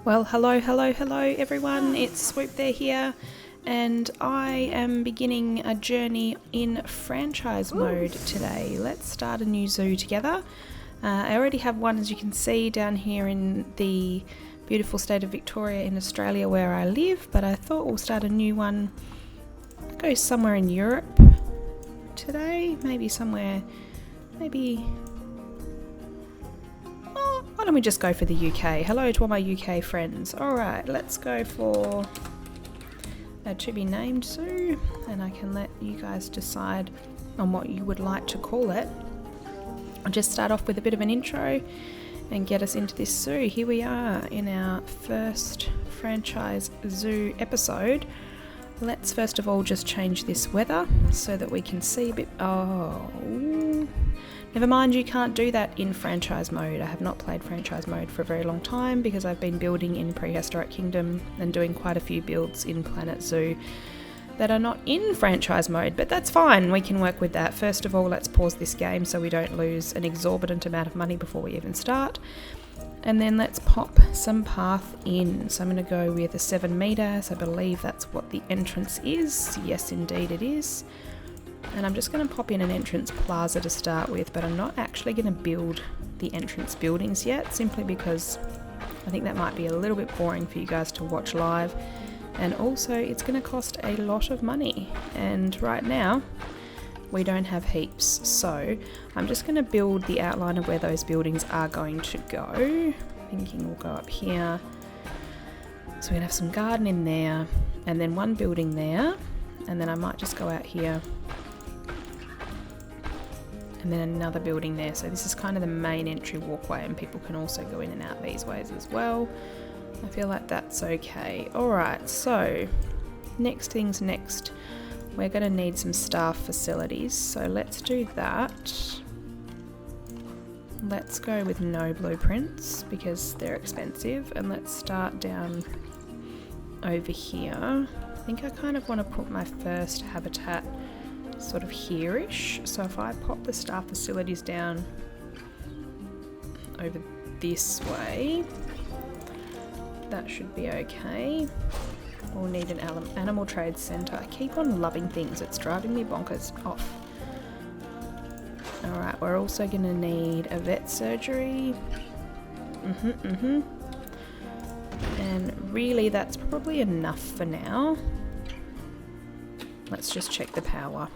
Well, hello everyone, it's Swoop there here, and I am beginning a journey in franchise mode today. Let's start a new zoo together. I already have one, as you can see, down here in the beautiful state of Victoria in Australia where I live, but I thought we'll start a new one, go somewhere in Europe today, why don't we just go for the UK? Hello to all my UK friends. Alright, let's go for a to be named zoo, and I can let you guys decide on what you would like to call it. I'll just start off with a bit of an intro and get us into this zoo. Here we are in our first franchise zoo episode. Let's first of all just change this weather so that we can see a bit. Never mind, you can't do that in franchise mode. I have not played franchise mode for a very long time because I've been building in Prehistoric Kingdom and doing quite a few builds in Planet Zoo that are not in franchise mode, but that's fine, we can work with that. First of all, let's pause this game so we don't lose an exorbitant amount of money before we even start. And then let's pop some path in. So I'm going to go with a 7 metre, so I believe that's what the entrance is. Yes, indeed it is. And I'm just going to pop in an entrance plaza to start with, but I'm not actually going to build the entrance buildings yet, simply because I think that might be a little bit boring for you guys to watch live. And also it's going to cost a lot of money, and right now we don't have heaps, so I'm just going to build the outline of where those buildings are going to go. Thinking we'll go up here, so we're going to have some garden in there, and then one building there, and then I might just go out here and then another building there. So this is kind of the main entry walkway, and people can also go in and out these ways as well. I feel like that's okay. Alright, so next things next. We're going to need some staff facilities, so let's do that. Let's go with no blueprints because they're expensive, and let's start down over here. I think I kind of want to put my first habitat sort of here-ish, so if I pop the staff facilities down over this way, that should be okay. We'll need an animal trade centre. I keep on loving things, it's driving me bonkers off. Alright, we're also going to need a vet surgery. And really that's probably enough for now. Let's just check the power.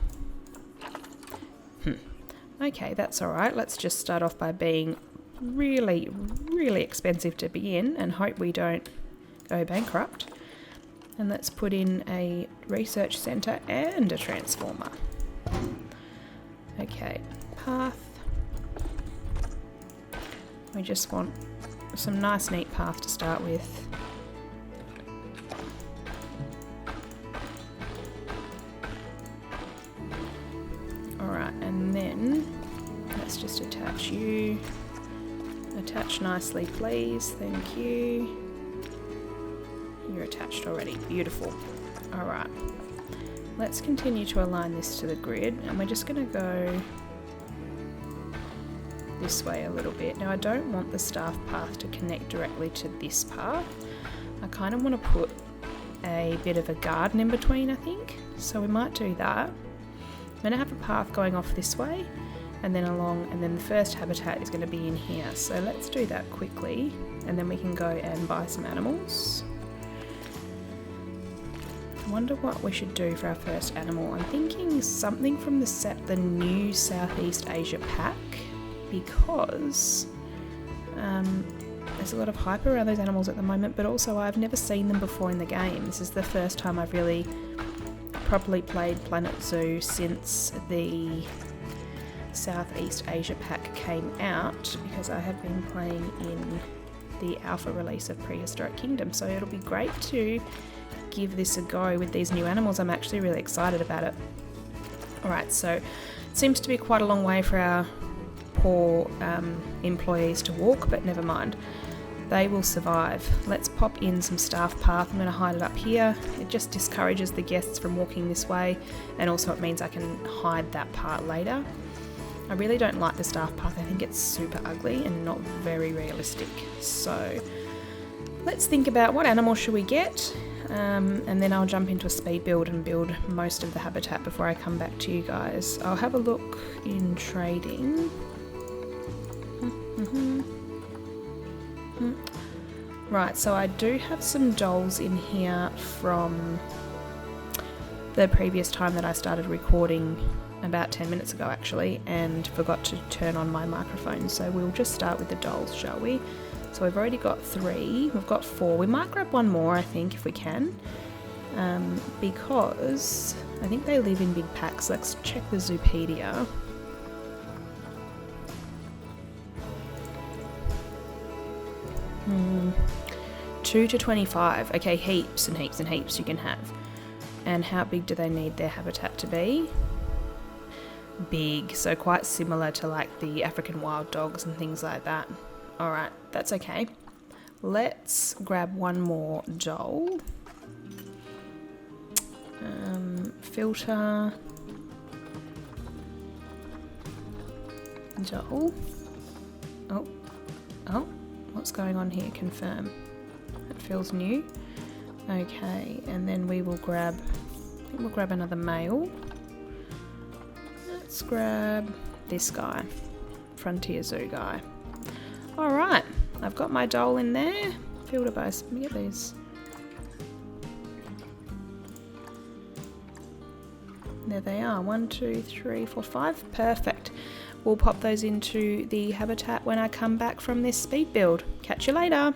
Okay, that's alright. Let's just start off by being really expensive to begin and hope we don't go bankrupt. And let's put in a research centre and a transformer. Okay, path. We just want some nice neat path to start with. Alright, and then let's just attach you. Attach nicely, please. Thank you. You're attached already. Beautiful. Alright. Let's continue to align this to the grid, and we're just going to go this way a little bit. Now I don't want the staff path to connect directly to this path. I kind of want to put a bit of a garden in between, I think. So we might do that. I'm going to have a path going off this way and then along, and then the first habitat is going to be in here. So let's do that quickly, and then we can go and buy some animals. I wonder what we should do for our first animal. I'm thinking something from the new Southeast Asia pack, because there's a lot of hype around those animals at the moment, but also I've never seen them before in the game. This is the first time I've really properly played Planet Zoo since the Southeast Asia pack came out, because I have been playing in the alpha release of Prehistoric Kingdom, so it'll be great to give this a go with these new animals. I'm actually really excited about it. Alright, so it seems to be quite a long way for our poor employees to walk, but never mind. They will survive. Let's pop in some staff path. I'm going to hide it up here. It just discourages the guests from walking this way, and also it means I can hide that part later. I really don't like the staff path. I think it's super ugly and not very realistic. So let's think about what animal should we get, and then I'll jump into a speed build and build most of the habitat before I come back to you guys. I'll have a look in trading. Right, so I do have some dolls in here from the previous time that I started recording, about 10 minutes ago actually, and forgot to turn on my microphone. So we'll just start with the dolls, shall we? So we've already got 3, we've got 4. We might grab one more, I think, if we can, because I think they live in big packs. Let's check the Zoopedia. Hmm. 2 to 25. Okay, heaps and heaps and heaps you can have. And how big do they need their habitat to be? Big, so quite similar to like the African wild dogs and things like that. Alright, that's okay. Let's grab one more doll. Filter. Doll. Oh, what's going on here? Confirm. That feels new. Okay, and then we will grab, I think we'll grab another male. Let's grab this guy, Frontier Zoo guy. Alright, I've got my doll in there. Filter base, let me get these. There they are, 1, 2, 3, 4, 5, perfect. We'll pop those into the habitat when I come back from this speed build. Catch you later.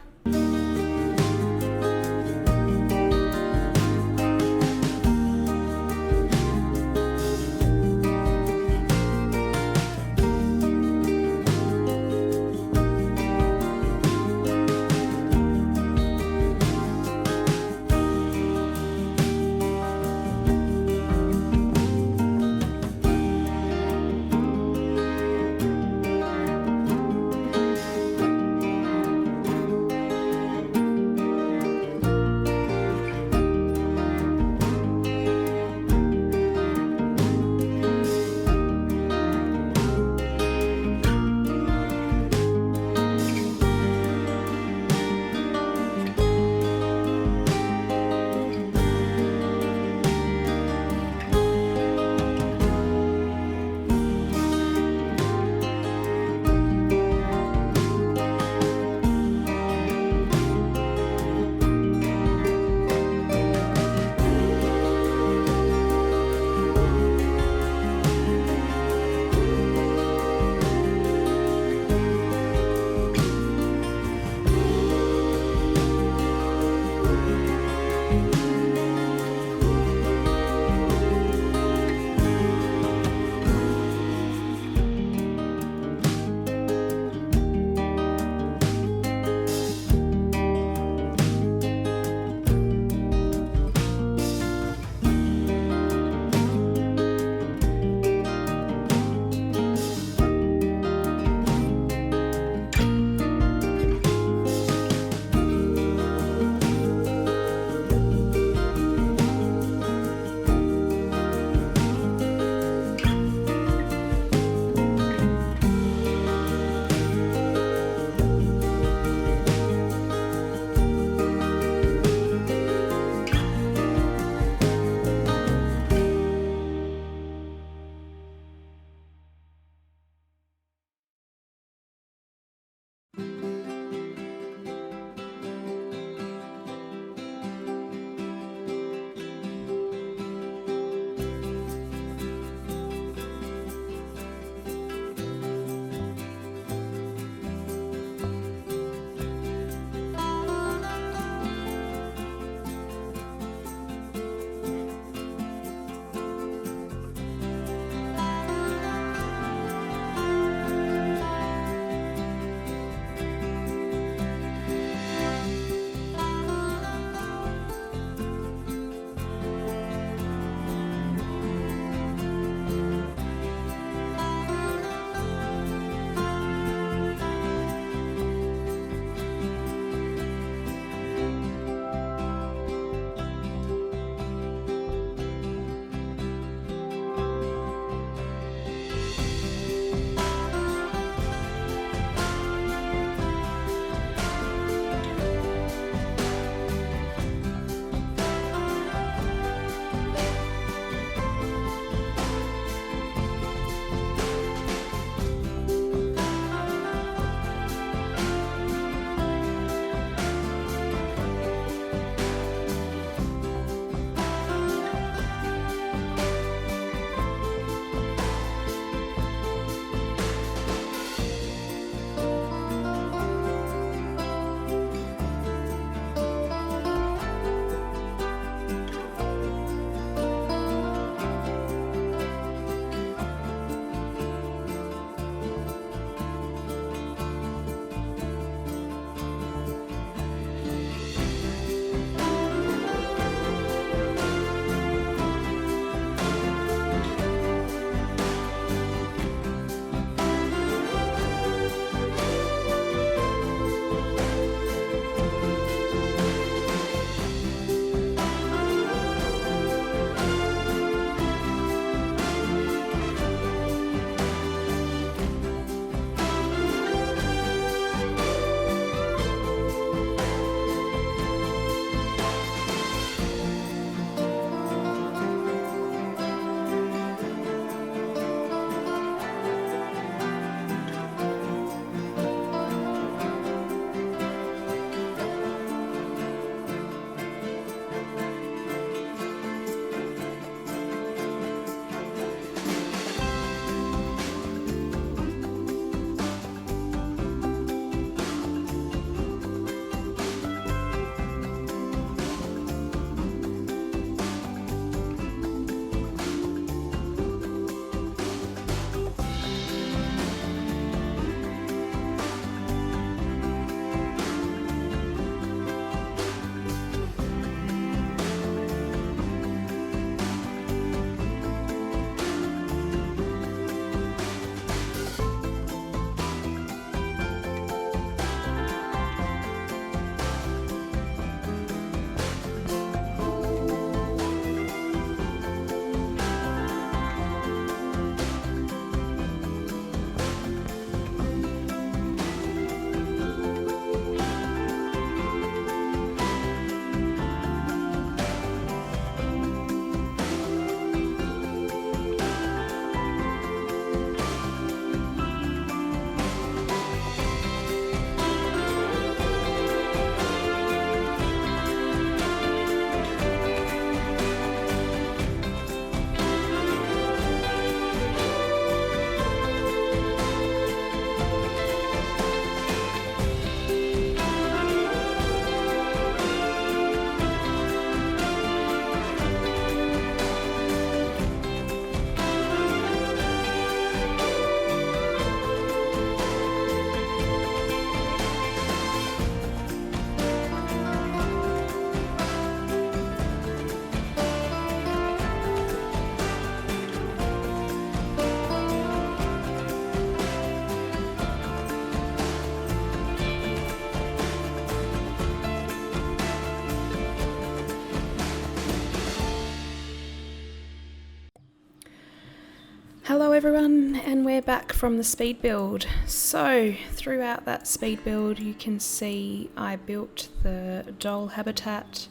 Hello everyone, and we're back from the speed build. So throughout that speed build you can see I built the Dhole habitat.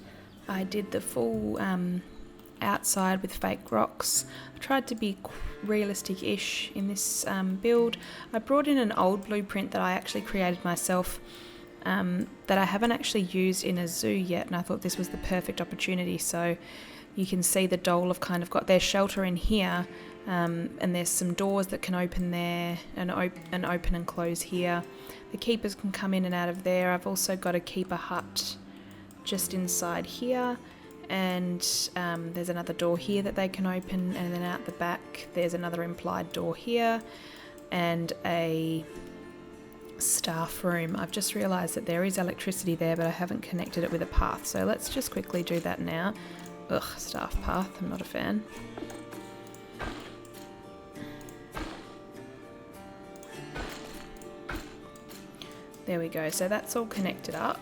I did the full outside with fake rocks. I tried to be realistic-ish in this build. I brought in an old blueprint that I actually created myself that I haven't actually used in a zoo yet, and I thought this was the perfect opportunity. So you can see the Dhole have kind of got their shelter in here. And there's some doors that can open there and open and close here. The keepers can come in and out of there. I've also got a keeper hut just inside here, and there's another door here that they can open, and then out the back there's another implied door here and a staff room. I've just realised that there is electricity there, but I haven't connected it with a path, so let's just quickly do that now. Ugh, staff path, I'm not a fan. There we go, so that's all connected up.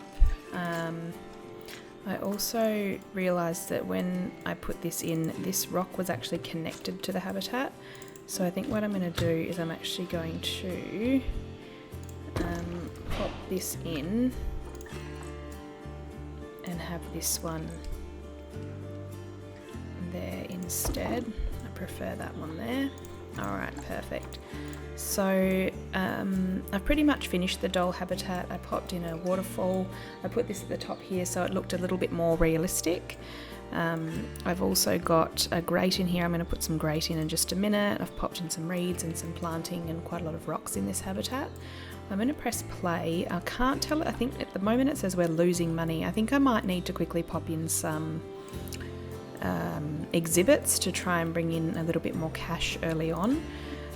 I also realised that when I put this in, this rock was actually connected to the habitat. So I think what I'm going to do is I'm actually going to pop this in and have this one there instead. I prefer that one there. Alright, perfect. So I've pretty much finished the Dhole habitat. I popped in a waterfall. I put this at the top here so it looked a little bit more realistic. I've also got a grate in here. I'm going to put some grate in just a minute. I've popped in some reeds and some planting and quite a lot of rocks in this habitat. I'm going to press play. I can't tell. I think at the moment it says we're losing money. I think I might need to quickly pop in some exhibits to try and bring in a little bit more cash early on.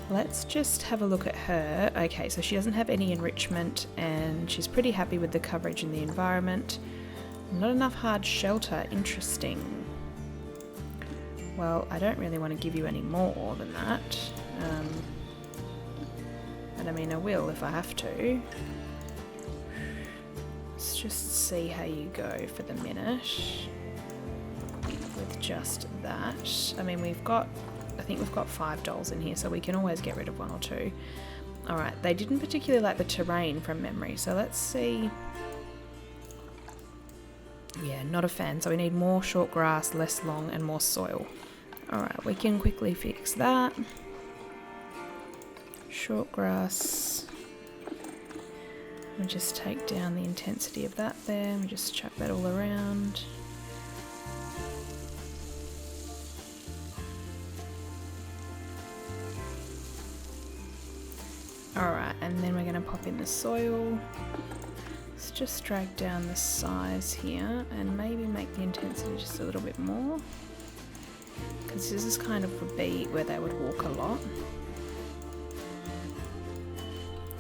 Let's just have a look at her. Okay, so she doesn't have any enrichment and she's pretty happy with the coverage in the environment. Not enough hard shelter, interesting. Well, I don't really want to give you any more than that. But I mean, I will if I have to. Let's just see how you go for the minute with just that. I mean, I think we've got 5 Dholes in here, so we can always get rid of 1 or 2. Alright, they didn't particularly like the terrain from memory, so let's see. Yeah, not a fan, so we need more short grass, less long, and more soil. Alright, we can quickly fix that. Short grass. We'll just take down the intensity of that there, we just chuck that all around. Alright, and then we're going to pop in the soil. Let's just drag down the size here and maybe make the intensity just a little bit more. Because this is kind of would be where they would walk a lot.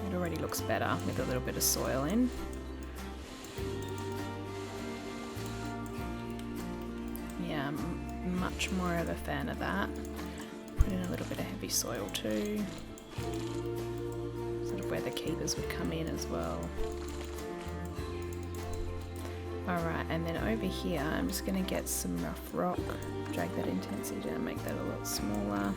It already looks better with a little bit of soil in. Yeah, I'm much more of a fan of that. Put in a little bit of heavy soil too. Sort of where the keepers would come in as well. Alright, and then over here I'm just going to get some rough rock, drag that intensity down, make that a lot smaller.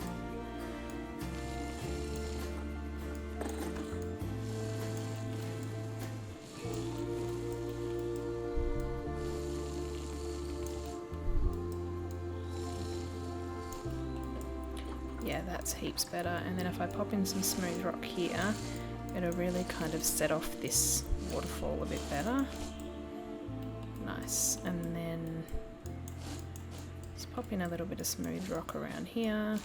Yeah, that's heaps better. And then if I pop in some smooth rock here, it'll really kind of set off this waterfall a bit better. Nice. And then let's pop in a little bit of smooth rock around here.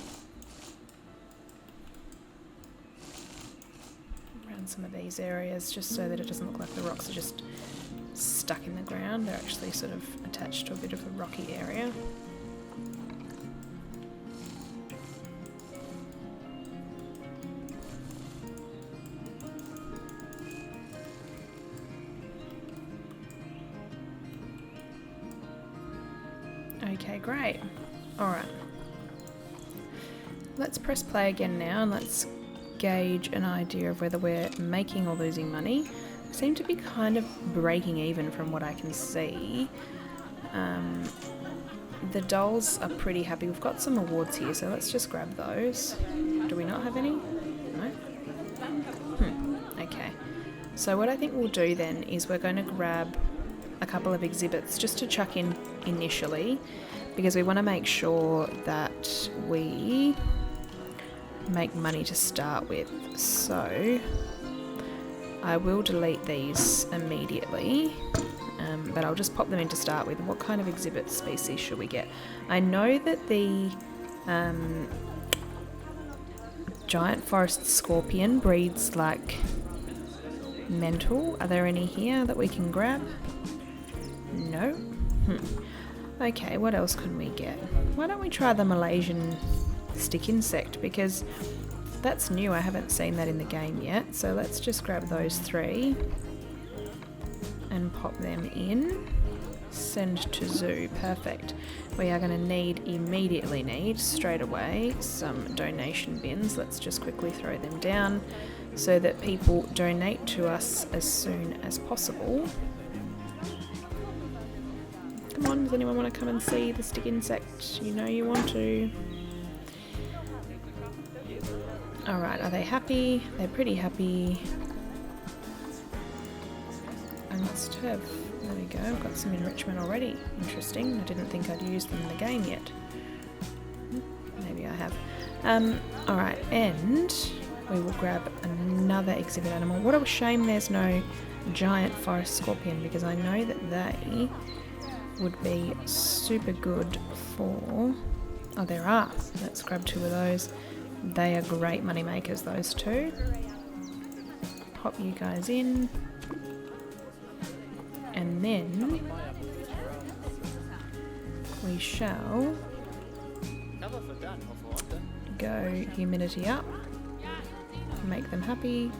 Around some of these areas, just so that it doesn't look like the rocks are just stuck in the ground. They're actually sort of attached to a bit of a rocky area. Okay, great. Alright. Let's press play again now and let's gauge an idea of whether we're making or losing money. We seem to be kind of breaking even from what I can see. the dolls are pretty happy. We've got some awards here, so let's just grab those. Do we not have any? No? Okay. So what I think we'll do then is we're going to grab a couple of exhibits just to chuck in initially, because we want to make sure that we make money to start with. So I will delete these immediately, but I'll just pop them in to start with. What kind of exhibit species should we get? I know that the giant forest scorpion breeds like mental. Are there any here that we can grab? No? Okay, what else can we get? Why don't we try the Malaysian stick insect, because that's new. I haven't seen that in the game yet. So let's just grab those 3 and pop them in. Send to zoo. Perfect. We are going to immediately need straight away some donation bins. Let's just quickly throw them down so that people donate to us as soon as possible. Come on, does anyone want to come and see the stick insect? You know you want to. Alright, are they happy? They're pretty happy. I must have. There we go, I've got some enrichment already. Interesting, I didn't think I'd used them in the game yet. Maybe I have. Alright, and we will grab another exhibit animal. What a shame there's no giant forest scorpion, because I know that they would be super good for... Oh, there are. Let's grab 2 of those. They are great money makers, those 2. Pop you guys in. And then we shall go humidity up, make them happy.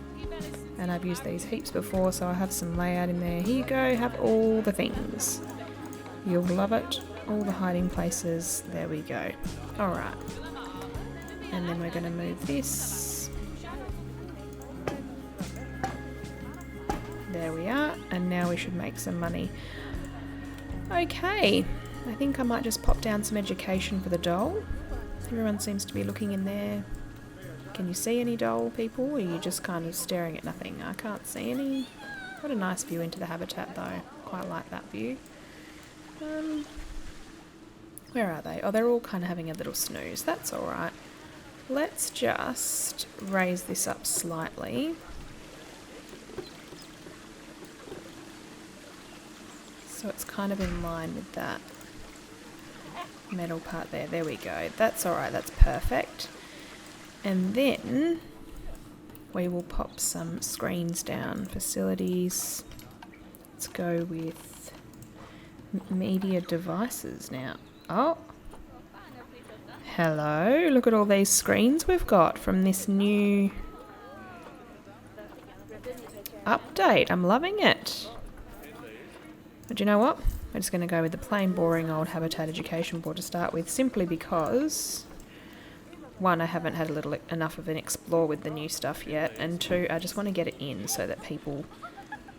And I've used these heaps before, so I have some layout in there. Here you go, have all the things. You'll love it. All the hiding places. There we go. Alright. And then we're going to move this. There we are. And now we should make some money. Okay. I think I might just pop down some education for the doll. Everyone seems to be looking in there. Can you see any doll people? Or are you just kind of staring at nothing? I can't see any. What a nice view into the habitat though. Quite like that view. Where are they? Oh, they're all kind of having a little snooze. That's alright. Let's just raise this up slightly. So it's kind of in line with that metal part there. There we go. That's alright. That's perfect. And then we will pop some screens down. Facilities. Let's go with media devices now. Oh, hello, look at all these screens we've got from this new update. I'm loving it. But you know what? We're just going to go with the plain boring old Habitat Education Board to start with, simply because 1, I haven't had enough of an explore with the new stuff yet, and 2, I just want to get it in so that people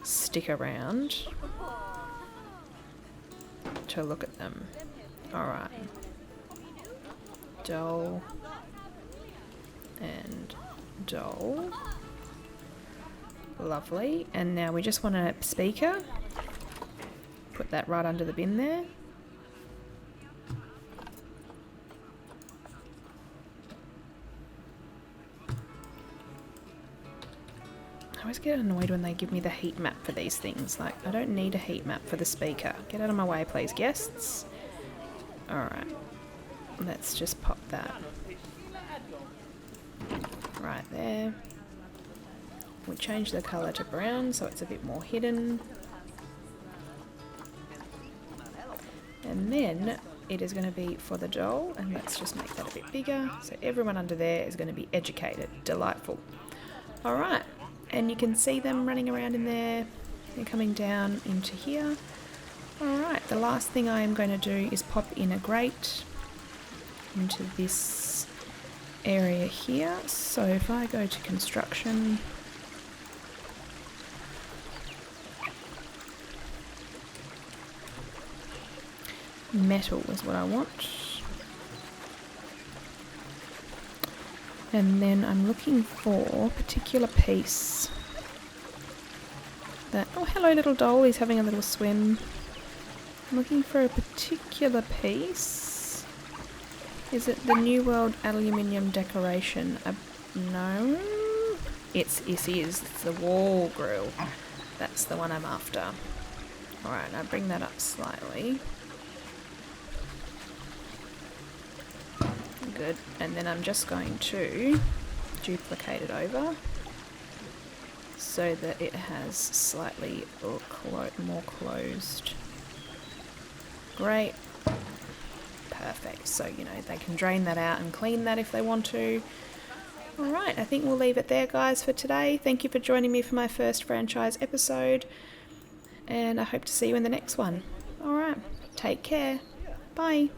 stick around to look at them. Alright. Doll. And doll. Lovely. And now we just want a speaker. Put that right under the bin there. I always get annoyed when they give me the heat map for these things. Like, I don't need a heat map for the speaker. Get out of my way, please, guests. Alright. Let's just pop that right there. We'll change the colour to brown so it's a bit more hidden. And then it is going to be for the doll, and let's just make that a bit bigger. So everyone under there is going to be educated. Delightful. Alright. And you can see them running around in there. They're coming down into here. Alright, the last thing I am going to do is pop in a grate into this area here. So if I go to construction, Metal is what I want. And then I'm looking for a particular piece that... Oh, hello little Dhole, he's having a little swim. I'm looking for a particular piece. Is it the New World aluminium decoration? No. It is. It's the wall grill. That's the one I'm after. Alright, now bring that up slightly. Good. And then I'm just going to duplicate it over so that it has slightly more closed. Great. Perfect. So, you know, they can drain that out and clean that if they want to. Alright, I think we'll leave it there, guys, for today. Thank you for joining me for my first franchise episode, and I hope to see you in the next one. Alright, take care. Bye.